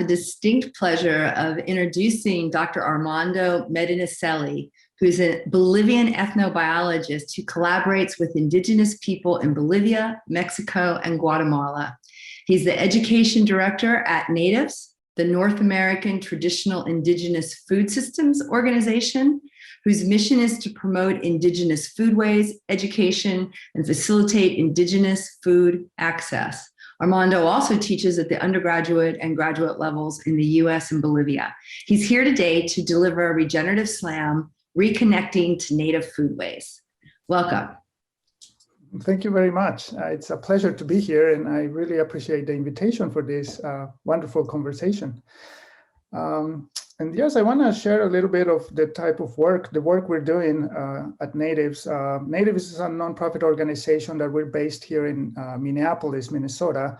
distinct pleasure of introducing Dr. Armando Medinaceli, who is a Bolivian ethnobiologist who collaborates with indigenous people in Bolivia, Mexico, and Guatemala. He's the education director at NāTIFS, the North American Traditional Indigenous Food Systems Organization, whose mission is to promote indigenous foodways, education, and facilitate indigenous food access. Armando also teaches at the undergraduate and graduate levels in the US and Bolivia. He's here today to deliver a regenerative slam, Reconnecting to Native Foodways. Welcome. Thank you very much. It's a pleasure to be here, and I really appreciate the invitation for this wonderful conversation. And yes, I want to share a little bit of the type of work, the work we're doing at NāTIFS. NāTIFS is a nonprofit organization that we're based here in Minneapolis, Minnesota.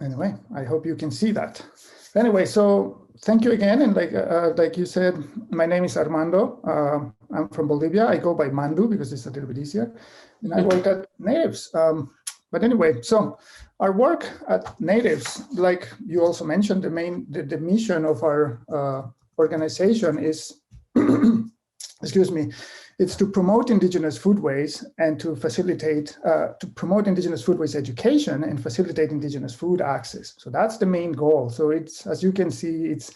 Anyway, I hope you can see that. Anyway, so thank you again. And like you said, my name is Armando. I'm from Bolivia. I go by Mandu because it's a little bit easier. And I work at NāTIFS. But anyway, so our work at NāTIFS, like you also mentioned, the mission of our organization is, excuse me, it's to promote indigenous foodways and to facilitate, to promote indigenous foodways education and facilitate indigenous food access. So that's the main goal. So it's, as you can see, it's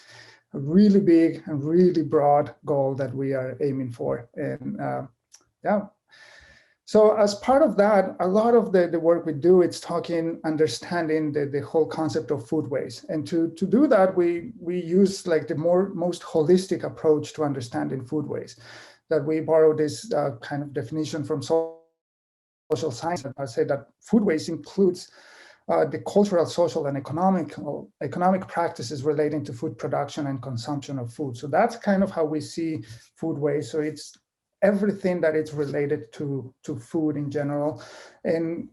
a really big and really broad goal that we are aiming for. And yeah. So as part of that, a lot of the work we do, it's understanding the whole concept of foodways. And to do that, we use like the most holistic approach to understanding foodways, that we borrow this kind of definition from social science. I say that foodways includes the cultural, social, and economic practices relating to food production and consumption of food. So that's kind of how we see foodways. So it's everything that is related to food in general, and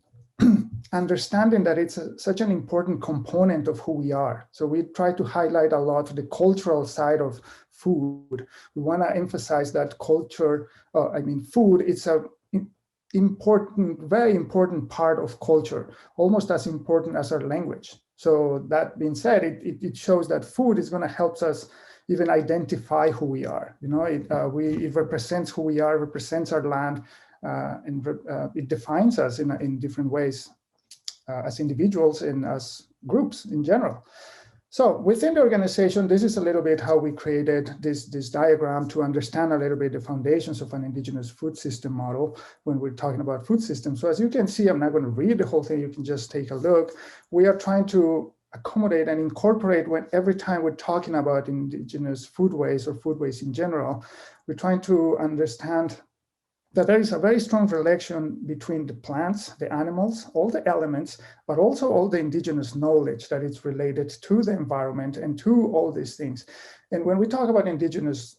understanding that it's such an important component of who we are. So we try to highlight a lot the cultural side of food. We want to emphasize that culture, food, it's a very important part of culture, almost as important as our language. So that being said, it shows that food is going to help us even identify who we are. You know, it represents who we are, represents our land, and it defines us in different ways as individuals and as groups in general. So within the organization, this is a little bit how we created this diagram to understand a little bit the foundations of an indigenous food system model when we're talking about food systems. So as you can see, I'm not going to read the whole thing, you can just take a look. We are trying to accommodate and incorporate every time we're talking about indigenous foodways or foodways in general, we're trying to understand that there is a very strong relation between the plants, the animals, all the elements, but also all the indigenous knowledge that is related to the environment and to all these things. And when we talk about indigenous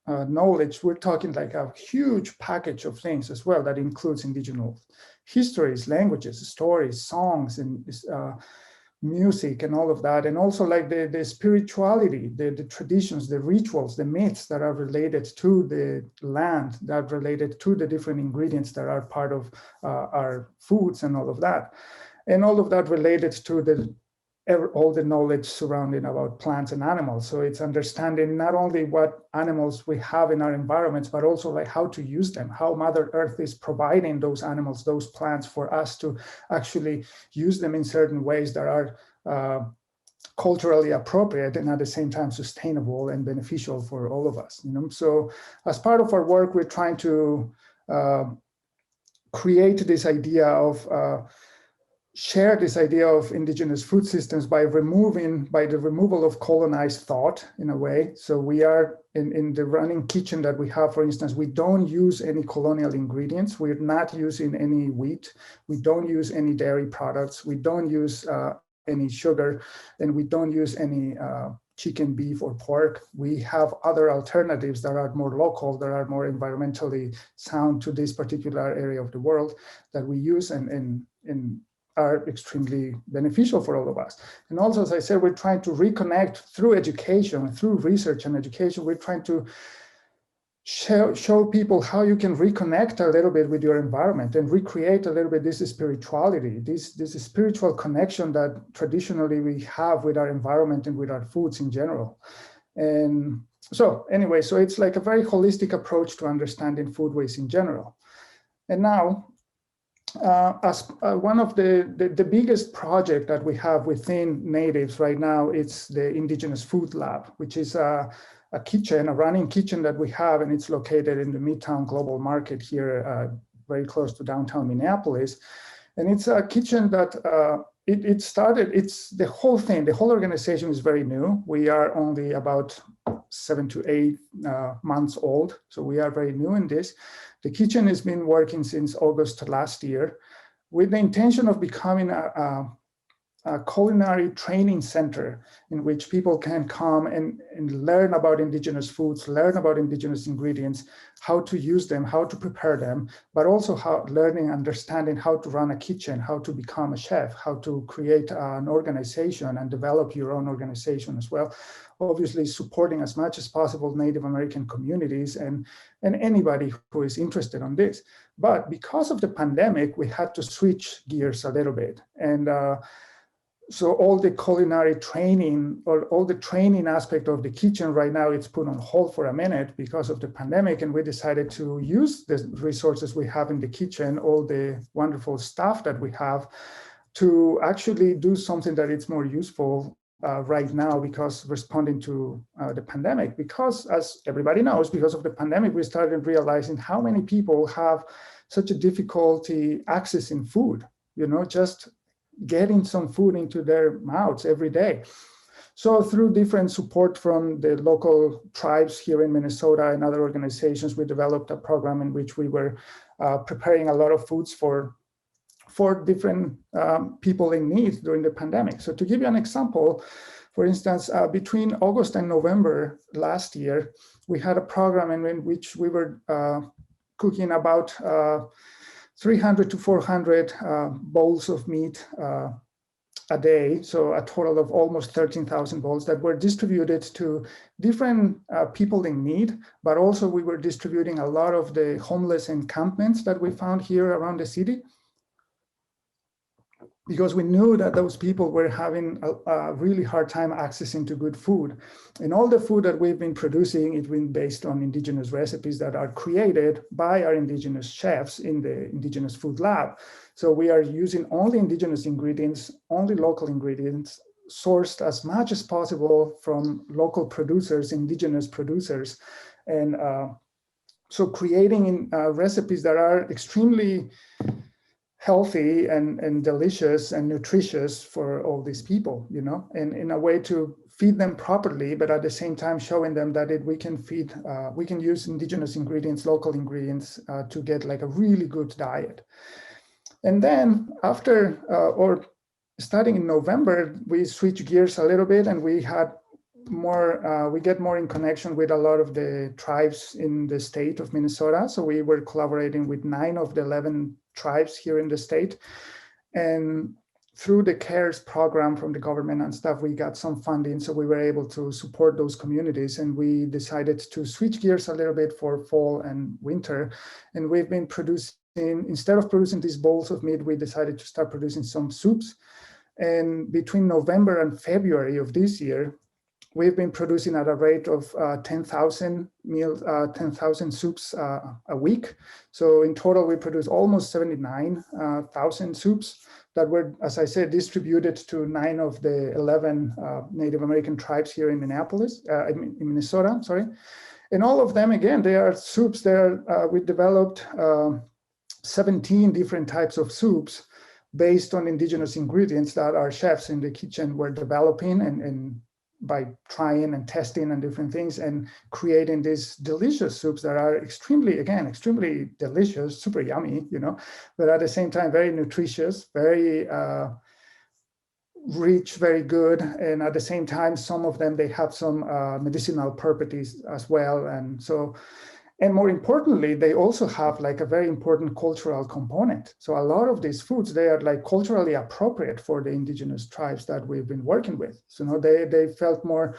knowledge, we're talking like a huge package of things as well that includes indigenous histories, languages, stories, songs, and music and all of that, and also like the spirituality, the traditions, the rituals, the myths that are related to the land, that are related to the different ingredients that are part of our foods and all of that. And all of that related to all the knowledge surrounding about plants and animals. So it's understanding not only what animals we have in our environments, but also like how to use them, how Mother Earth is providing those animals, those plants for us to actually use them in certain ways that are culturally appropriate and at the same time sustainable and beneficial for all of us. You know? So as part of our work, we're trying to create this idea of share this idea of indigenous food systems by the removal of colonized thought in a way. So we are in the running kitchen that we have, for instance, we don't use any colonial ingredients. We're not using any wheat. We don't use any dairy products. We don't use any sugar, and we don't use any chicken, beef, or pork. We have other alternatives that are more local, that are more environmentally sound to this particular area of the world that we use and are extremely beneficial for all of us. And also, as I said, we're trying to reconnect through education, through research and education. We're trying to show people how you can reconnect a little bit with your environment and recreate a little bit this spirituality, this spiritual connection that traditionally we have with our environment and with our foods in general. And so anyway, so it's like a very holistic approach to understanding foodways in general. And now, as one of the biggest project that we have within NāTIFS right now, it's the Indigenous Food Lab, which is a kitchen, a running kitchen that we have, and it's located in the Midtown Global Market here, very close to downtown Minneapolis. And it's a kitchen that it's the whole thing, the whole organization is very new. We are only about 7 to 8 months old, so we are very new in this. The kitchen has been working since August last year with the intention of becoming a culinary training center in which people can come and learn about indigenous foods, learn about indigenous ingredients, how to use them, how to prepare them, but also learning, understanding how to run a kitchen, how to become a chef, how to create an organization and develop your own organization as well. Obviously supporting as much as possible Native American communities and anybody who is interested in this. But because of the pandemic, we had to switch gears a little bit. And so all the culinary training or all the training aspect of the kitchen right now, it's put on hold for a minute because of the pandemic. And we decided to use the resources we have in the kitchen, all the wonderful stuff that we have, to actually do something that it's more useful right now, because responding to the pandemic, because as everybody knows, because of the pandemic, we started realizing how many people have such a difficulty accessing food, just getting some food into their mouths every day. So through different support from the local tribes here in Minnesota and other organizations, we developed a program in which we were preparing a lot of foods for different people in need during the pandemic. So to give you an example, for instance, between August and November last year, we had a program in which we were cooking about 300 to 400 bowls of meat a day, so a total of almost 13,000 bowls that were distributed to different people in need, but also we were distributing a lot of the homeless encampments that we found here around the city, because we knew that those people were having a really hard time accessing to good food. And all the food that we've been producing, it's been based on indigenous recipes that are created by our indigenous chefs in the Indigenous Food Lab. So we are using only indigenous ingredients, only local ingredients, sourced as much as possible from local producers, indigenous producers. And so creating recipes that are extremely healthy and delicious and nutritious for all these people, and in a way to feed them properly, but at the same time showing them that we can use indigenous ingredients, local ingredients to get like a really good diet. And then after, or starting in November, we switched gears a little bit, and we had more, we get more in connection with a lot of the tribes in the state of Minnesota. So we were collaborating with 9 of the 11 tribes here in the state. And through the CARES program from the government and stuff, we got some funding. So we were able to support those communities. And we decided to switch gears a little bit for fall and winter. And we've been producing, instead of producing these bowls of meat, we decided to start producing some soups. And between November and February of this year, we've been producing at a rate of 10,000 soups a week. So in total, we produce almost 79,000 soups that were, as I said, distributed to 9 of the 11 Native American tribes here in in Minnesota, sorry. And all of them, again, they are soups. We developed 17 different types of soups based on indigenous ingredients that our chefs in the kitchen were developing and by trying and testing and different things and creating these delicious soups that are extremely delicious, super yummy, but at the same time, very nutritious, very rich, very good. And at the same time, some of them, they have some medicinal properties as well. And so, And more importantly, they also have like a very important cultural component. So a lot of these foods, they are like culturally appropriate for the indigenous tribes that we've been working with. So they felt more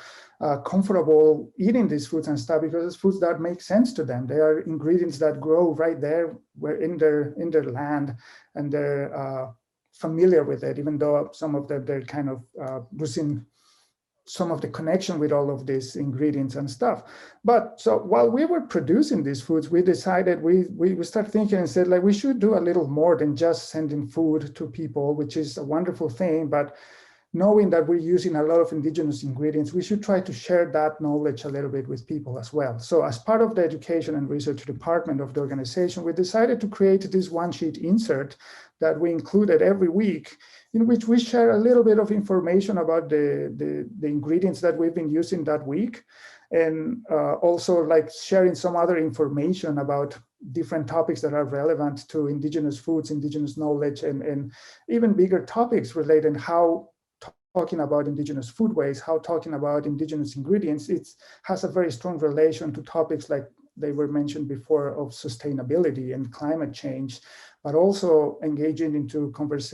comfortable eating these foods and stuff because it's foods that make sense to them. They are ingredients that grow right there where in their land, and they're familiar with it, even though some of them, they're kind of losing some of the connection with all of these ingredients and stuff. But so while we were producing these foods, we decided we started thinking and said, like, we should do a little more than just sending food to people, which is a wonderful thing. But knowing that we're using a lot of indigenous ingredients, we should try to share that knowledge a little bit with people as well. So as part of the education and research department of the organization, we decided to create this one-sheet insert that we included every week, in which we share a little bit of information about the ingredients that we've been using that week, and also like sharing some other information about different topics that are relevant to indigenous foods, indigenous knowledge, and even bigger topics related how talking about indigenous foodways, how talking about indigenous ingredients, it has a very strong relation to topics like they were mentioned before of sustainability and climate change, but also engaging into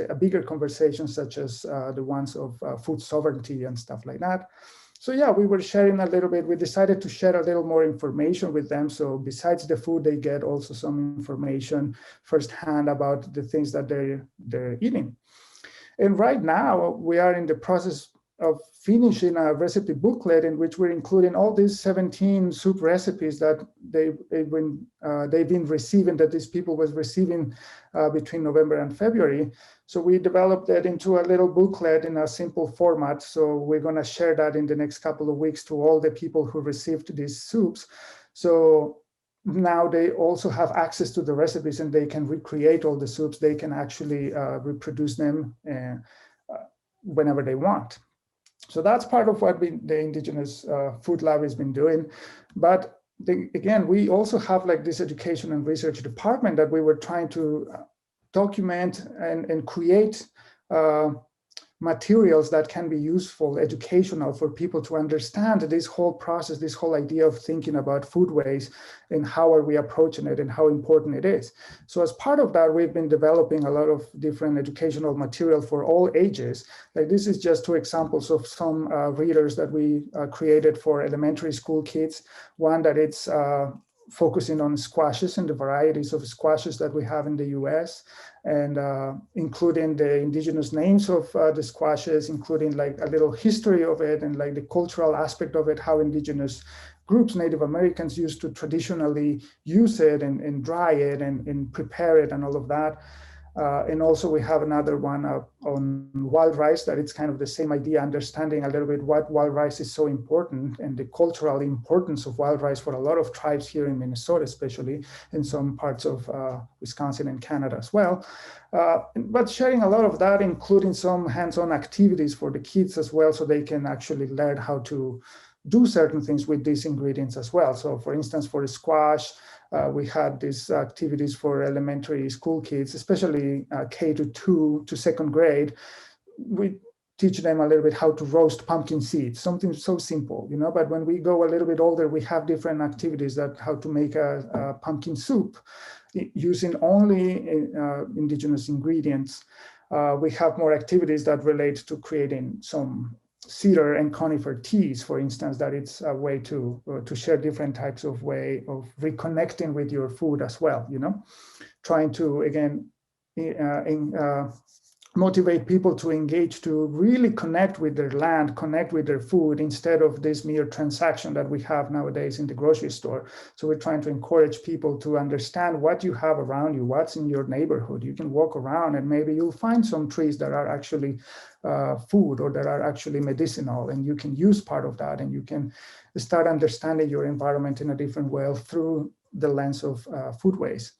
a bigger conversation such as the ones of food sovereignty and stuff like that. So yeah, we were sharing a little bit. We decided to share a little more information with them. So besides the food, they get also some information firsthand about the things that they're eating. And right now, we are in the process of finishing a recipe booklet in which we're including all these 17 soup recipes that they've been receiving, that these people was receiving between November and February. So we developed that into a little booklet in a simple format. So we're going to share that in the next couple of weeks to all the people who received these soups. So now they also have access to the recipes and they can recreate all the soups. They can actually reproduce them whenever they want. So that's part of what the Indigenous Food Lab has been doing. But again, we also have like this education and research department that we were trying to document and create materials that can be useful, educational for people to understand this whole process, this whole idea of thinking about foodways and how are we approaching it and how important it is. So as part of that, we've been developing a lot of different educational material for all ages. Like this is just two examples of some readers that we created for elementary school kids. One that it's focusing on squashes and the varieties of squashes that we have in the US, and including the indigenous names of the squashes, including like a little history of it and like the cultural aspect of it, how indigenous groups, Native Americans, used to traditionally use it and dry it and prepare it and all of that. And also we have another one on wild rice that it's kind of the same idea, understanding a little bit what wild rice is so important and the cultural importance of wild rice for a lot of tribes here in Minnesota, especially in some parts of Wisconsin and Canada as well. But sharing a lot of that, including some hands-on activities for the kids as well, so they can actually learn how to do certain things with these ingredients as well. So for instance, for the squash, we had these activities for elementary school kids, especially K-2 to second grade. We teach them a little bit how to roast pumpkin seeds, something so simple, you know, but when we go a little bit older, we have different activities that how to make a pumpkin soup using only indigenous ingredients. We have more activities that relate to creating some cedar and conifer teas, for instance, that it's a way to share different types of way of reconnecting with your food as well, you know, trying to, again, motivate people to engage, to really connect with their land, connect with their food, instead of this mere transaction that we have nowadays in the grocery store. So we're trying to encourage people to understand what you have around you, what's in your neighborhood. You can walk around and maybe you'll find some trees that are actually food or that are actually medicinal, and you can use part of that, and you can start understanding your environment in a different way through the lens of foodways.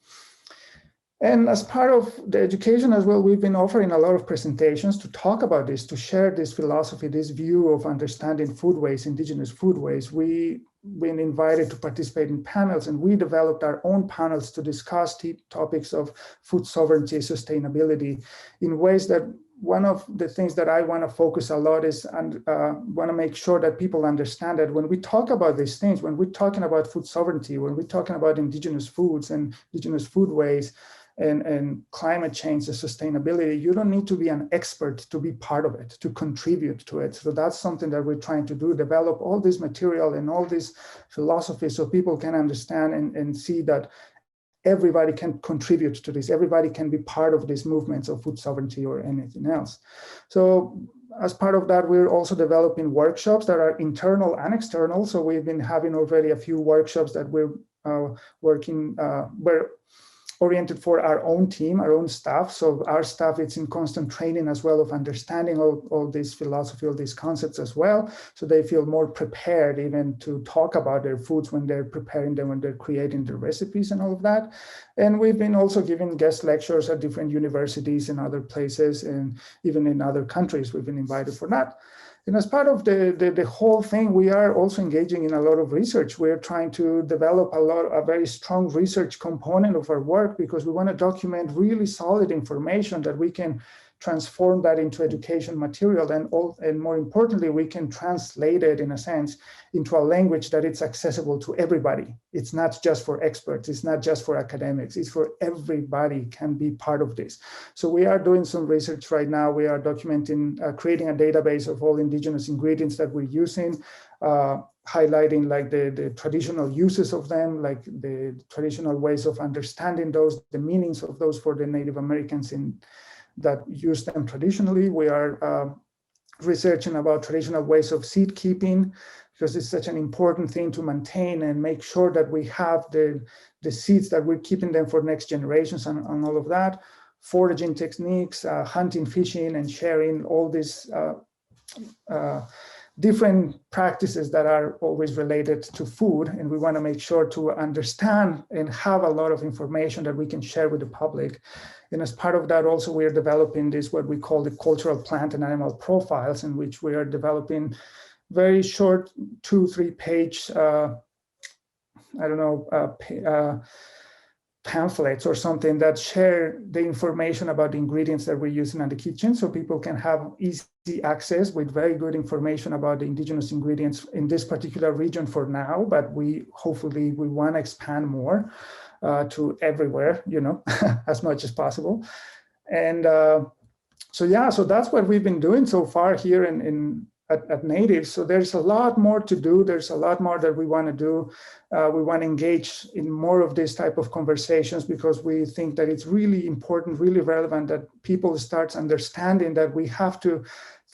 And as part of the education as well, we've been offering a lot of presentations to talk about this, to share this philosophy, this view of understanding foodways, indigenous foodways. We've been invited to participate in panels, and we developed our own panels to discuss topics of food sovereignty, sustainability, in ways that one of the things that I want to focus a lot is, and want to make sure that people understand that when we talk about these things, when we're talking about food sovereignty, when we're talking about indigenous foods and indigenous foodways and climate change and sustainability, you don't need to be an expert to be part of it, to contribute to it. So that's something that we're trying to do, develop all this material and all this philosophy so people can understand and see that everybody can contribute to this. Everybody can be part of these movements of food sovereignty or anything else. So as part of that, we're also developing workshops that are internal and external. So we've been having already a few workshops that we're we're oriented for our own team, our own staff. So our staff, it's in constant training as well of understanding all this philosophy, all these concepts as well. So they feel more prepared even to talk about their foods when they're preparing them, when they're creating the recipes and all of that. And we've been also giving guest lectures at different universities and other places, and even in other countries, we've been invited for that. And as part of the whole thing, we are also engaging in a lot of research. We're trying to develop a very strong research component of our work because we want to document really solid information that we can transform that into education material, and more importantly, we can translate it in a sense into a language that it's accessible to everybody. It's not just for experts, it's not just for academics, it's for everybody can be part of this. So we are doing some research right now. We are documenting, creating a database of all indigenous ingredients that we're using, highlighting like the traditional uses of them, like the traditional ways of understanding those, the meanings of those for the Native Americans that use them traditionally. We are researching about traditional ways of seed keeping, because it's such an important thing to maintain and make sure that we have the seeds, that we're keeping them for next generations and all of that. Foraging techniques, hunting, fishing, and sharing, all these different practices that are always related to food. And we want to make sure to understand and have a lot of information that we can share with the public. And as part of that, also, we are developing this, what we call the cultural plant and animal profiles, in which we are developing very short 2-3 page, pamphlets or something that share the information about the ingredients that we're using in the kitchen, so people can have easy access with very good information about the indigenous ingredients in this particular region for now, but hopefully we want to expand more to everywhere, as much as possible. And so that's what we've been doing so far here at NāTIFS. So there's a lot more to do. There's a lot more that we want to do. We want to engage in more of this type of conversations, because we think that it's really important, really relevant that people start understanding that we have to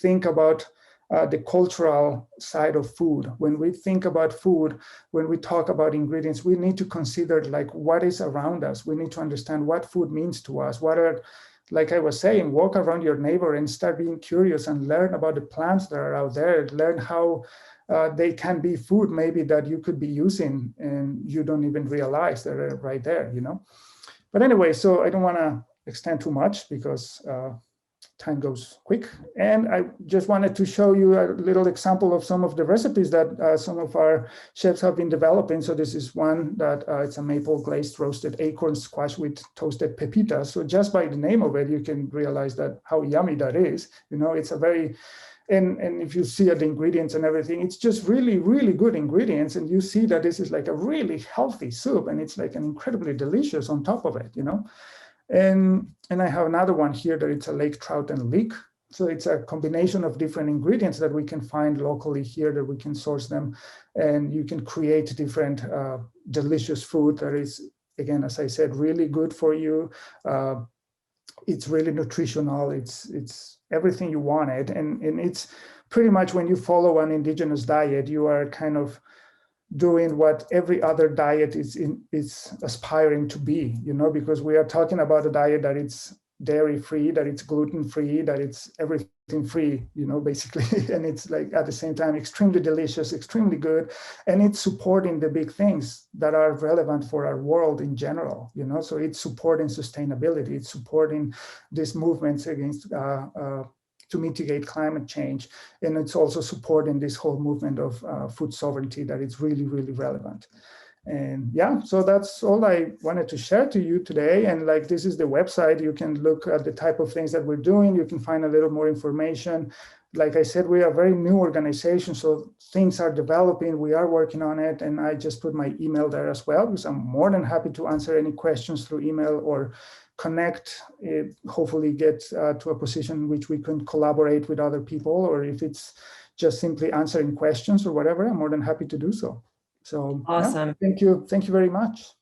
think about the cultural side of food. When we think about food, when we talk about ingredients, we need to consider like what is around us. We need to understand what food means to us. Like I was saying, walk around your neighbor and start being curious and learn about the plants that are out there. Learn how they can be food maybe that you could be using and you don't even realize they're right there, But anyway, so I don't want to extend too much because time goes quick. And I just wanted to show you a little example of some of the recipes that some of our chefs have been developing. So this is one that it's a maple glazed roasted acorn squash with toasted pepitas. So just by the name of it, you can realize that how yummy that is. It's a very, and if you see the ingredients and everything, it's just really, really good ingredients. And you see that this is like a really healthy soup, and it's like an incredibly delicious on top of it, And I have another one here that it's a lake trout and leek. So it's a combination of different ingredients that we can find locally here, that we can source them, and you can create different delicious food that is, again, as I said, really good for you. It's really nutritional. It's everything you wanted, and it's pretty much when you follow an indigenous diet, you are kind of doing what every other diet is aspiring to be, because we are talking about a diet that it's dairy free, that it's gluten free, that it's everything free, basically. And it's like at the same time extremely delicious, extremely good, and it's supporting the big things that are relevant for our world in general, So it's supporting sustainability, it's supporting these movements against to mitigate climate change. And it's also supporting this whole movement of food sovereignty that is really, really relevant. And yeah, so that's all I wanted to share to you today. And like, this is the website. You can look at the type of things that we're doing. You can find a little more information. Like I said, we are a very new organization, so things are developing. We are working on it. And I just put my email there as well, because I'm more than happy to answer any questions through email or connect, hopefully get to a position in which we can collaborate with other people, or if it's just simply answering questions or whatever, I'm more than happy to do so. So awesome. yeah, thank you very much.